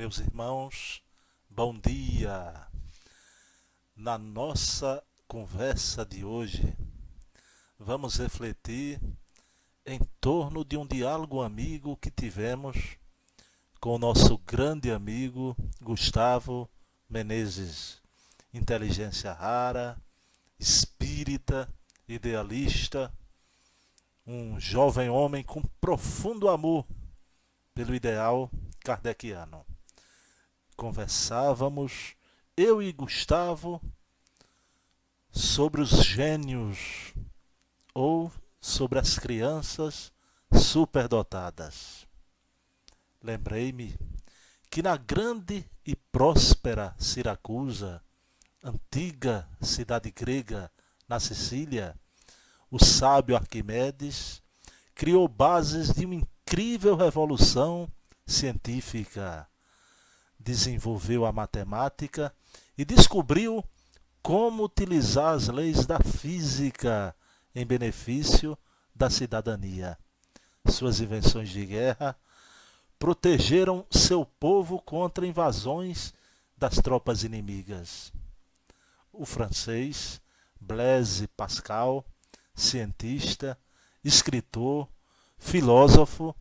Meus irmãos, bom dia! Na nossa conversa de hoje, vamos refletir em torno de um diálogo amigo que tivemos com o nosso grande amigo Gustavo Menezes, inteligência rara, espírita, idealista, um jovem homem com profundo amor pelo ideal kardeciano. Conversávamos, eu e Gustavo, sobre os gênios ou sobre as crianças superdotadas. Lembrei-me que na grande e próspera Siracusa, antiga cidade grega na Sicília, o sábio Arquimedes criou bases de uma incrível revolução científica. Desenvolveu a matemática e descobriu como utilizar as leis da física em benefício da cidadania. Suas invenções de guerra protegeram seu povo contra invasões das tropas inimigas. O francês Blaise Pascal, cientista, escritor, filósofo,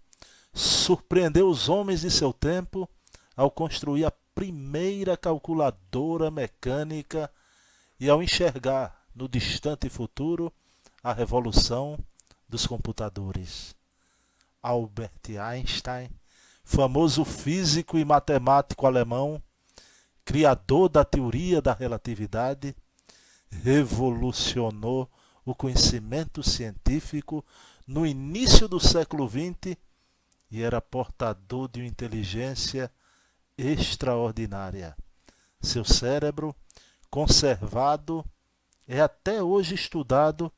surpreendeu os homens de seu tempo ao construir a primeira calculadora mecânica e ao enxergar no distante futuro a revolução dos computadores. Albert Einstein, famoso físico e matemático alemão, criador da teoria da relatividade, revolucionou o conhecimento científico no início do século XX e era portador de uma inteligência extraordinária. Seu cérebro, conservado, é até hoje estudado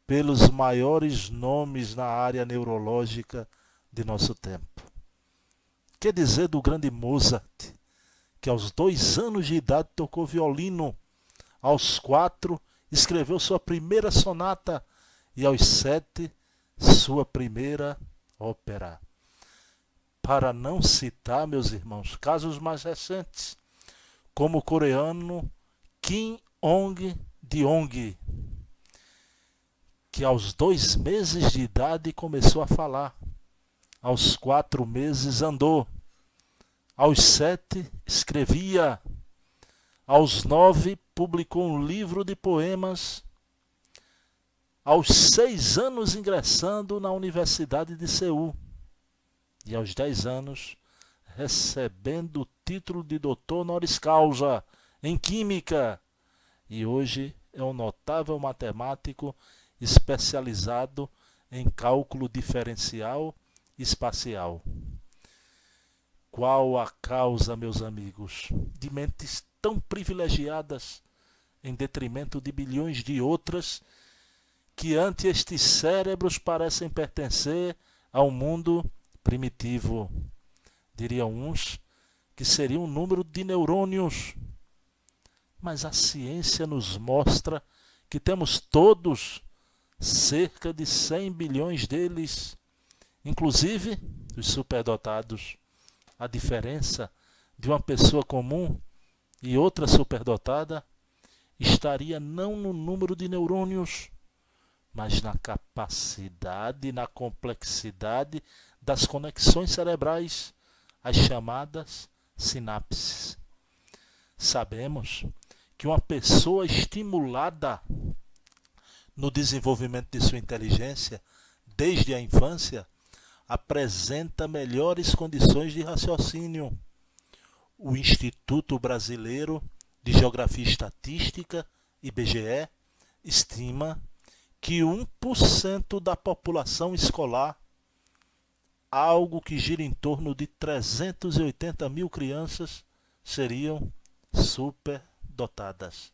pelos maiores nomes na área neurológica de nosso tempo. Que dizer do grande Mozart, que aos 2 anos de idade tocou violino, aos 4 escreveu sua primeira sonata e aos 7 sua primeira ópera. Para não citar, meus irmãos, casos mais recentes, como o coreano Kim Ong-deong, que aos 2 meses de idade começou a falar, aos 4 meses andou, aos 7 escrevia, aos 9 publicou um livro de poemas, aos 6 anos ingressando na Universidade de Seul e aos 10 anos recebendo o título de doutor honoris causa em Química, e hoje é um notável matemático especializado em cálculo diferencial espacial. Qual a causa, meus amigos, de mentes tão privilegiadas em detrimento de bilhões de outras que ante estes cérebros parecem pertencer ao mundo primitivo? Diriam uns que seria um número de neurônios. Mas a ciência nos mostra que temos todos cerca de 100 bilhões deles, inclusive os superdotados. A diferença de uma pessoa comum e outra superdotada estaria não no número de neurônios, mas na capacidade, na complexidade das conexões cerebrais, as chamadas sinapses. Sabemos que uma pessoa estimulada no desenvolvimento de sua inteligência desde a infância apresenta melhores condições de raciocínio. O Instituto Brasileiro de Geografia e Estatística, IBGE, estima que 1% da população escolar, algo que gira em torno de 380 mil crianças, seriam superdotadas.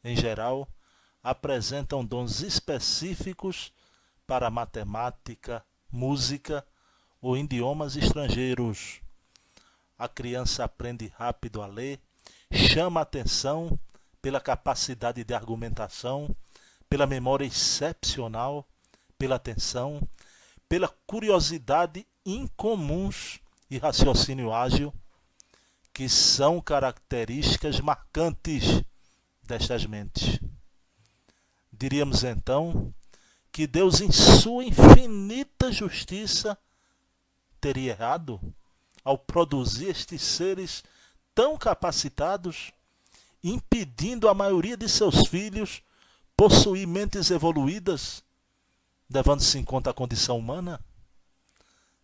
Em geral, apresentam dons específicos para matemática, música ou idiomas estrangeiros. A criança aprende rápido a ler, chama a atenção pela capacidade de argumentação, pela memória excepcional, pela atenção, pela curiosidade incomuns e raciocínio ágil. que são características marcantes destas mentes. Diríamos então que Deus, em sua infinita justiça, teria errado ao produzir estes seres tão capacitados, impedindo a maioria de seus filhos possuir mentes evoluídas, levando-se em conta a condição humana?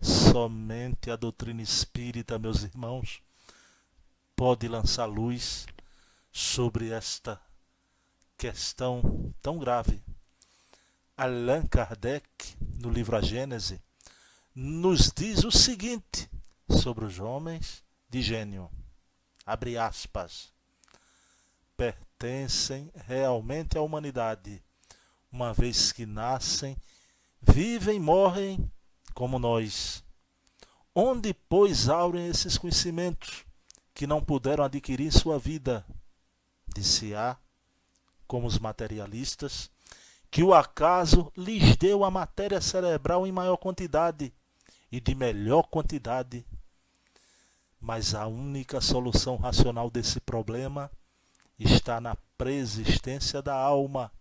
Somente a doutrina espírita, meus irmãos, pode lançar luz sobre esta questão tão grave. Allan Kardec, no livro A Gênese, nos diz o seguinte sobre os homens de gênio, abre aspas, pertencem realmente à humanidade, uma vez que nascem, vivem e morrem como nós. Onde, pois, aurem esses conhecimentos que não puderam adquirir em sua vida? Disse-á, como os materialistas, que o acaso lhes deu a matéria cerebral em maior quantidade e de melhor quantidade. Mas a única solução racional desse problema está na preexistência da alma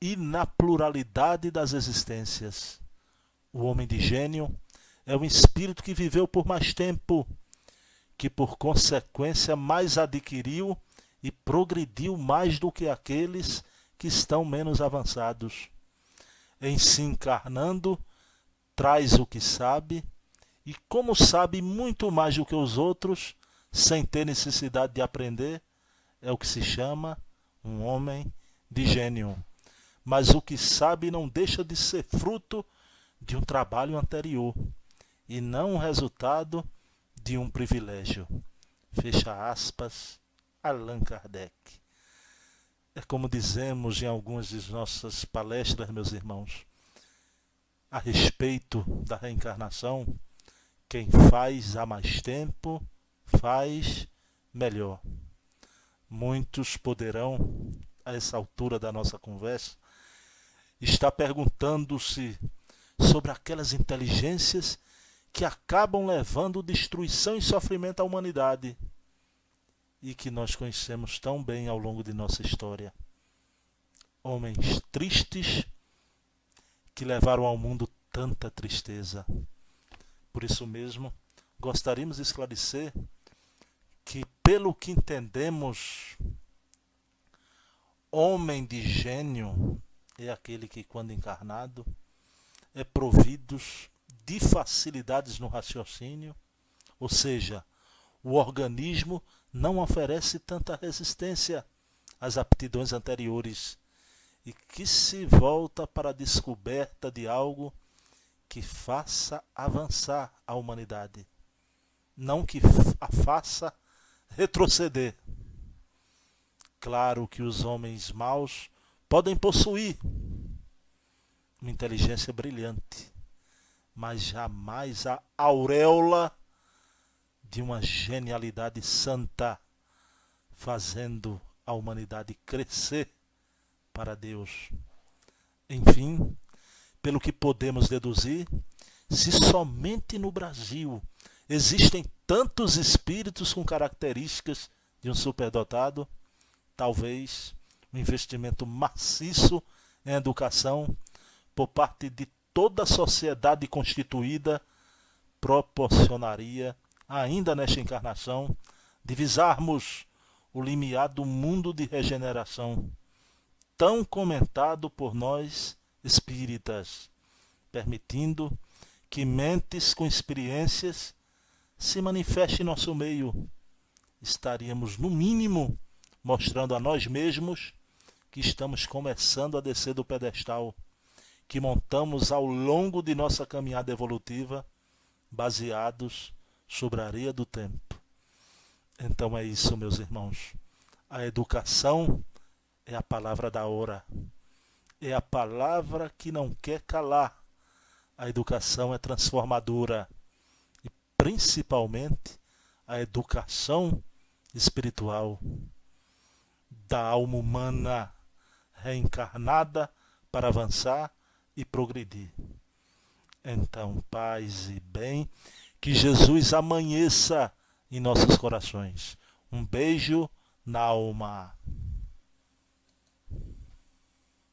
e na pluralidade das existências. O homem de gênio é um espírito que viveu por mais tempo, que por consequência mais adquiriu e progrediu mais do que aqueles que estão menos avançados. Em se encarnando, traz o que sabe, e como sabe muito mais do que os outros, sem ter necessidade de aprender, é o que se chama um homem de gênio. Mas o que sabe não deixa de ser fruto de um trabalho anterior, e não o resultado de um privilégio. Fecha aspas, Allan Kardec. É como dizemos em algumas de nossas palestras, meus irmãos, a respeito da reencarnação, quem faz há mais tempo, faz melhor. Muitos poderão, a essa altura da nossa conversa, estar perguntando-se sobre aquelas inteligências que acabam levando destruição e sofrimento à humanidade e que nós conhecemos tão bem ao longo de nossa história. Homens tristes que levaram ao mundo tanta tristeza. Por isso mesmo, gostaríamos de esclarecer que, pelo que entendemos, homem de gênio é aquele que, quando encarnado, é provido de facilidades no raciocínio, ou seja, o organismo não oferece tanta resistência às aptidões anteriores e que se volta para a descoberta de algo que faça avançar a humanidade, não que a faça retroceder. Claro que os homens maus podem possuir uma inteligência brilhante, mas jamais a auréola de uma genialidade santa, fazendo a humanidade crescer para Deus. Enfim, pelo que podemos deduzir, se somente no Brasil existem tantos espíritos com características de um superdotado, talvez um investimento maciço em educação por parte de toda a sociedade constituída proporcionaria, ainda nesta encarnação, divisarmos o limiar do mundo de regeneração, tão comentado por nós espíritas, permitindo que mentes com experiências se manifestem em nosso meio. Estaríamos, no mínimo, mostrando a nós mesmos que estamos começando a descer do pedestal que montamos ao longo de nossa caminhada evolutiva, baseados sobre a areia do tempo. Então é isso, meus irmãos. A educação é a palavra da hora. É a palavra que não quer calar. A educação é transformadora. E principalmente a educação espiritual da alma humana reencarnada para avançar e progredir. Então, paz e bem, que Jesus amanheça em nossos corações. Um beijo na alma.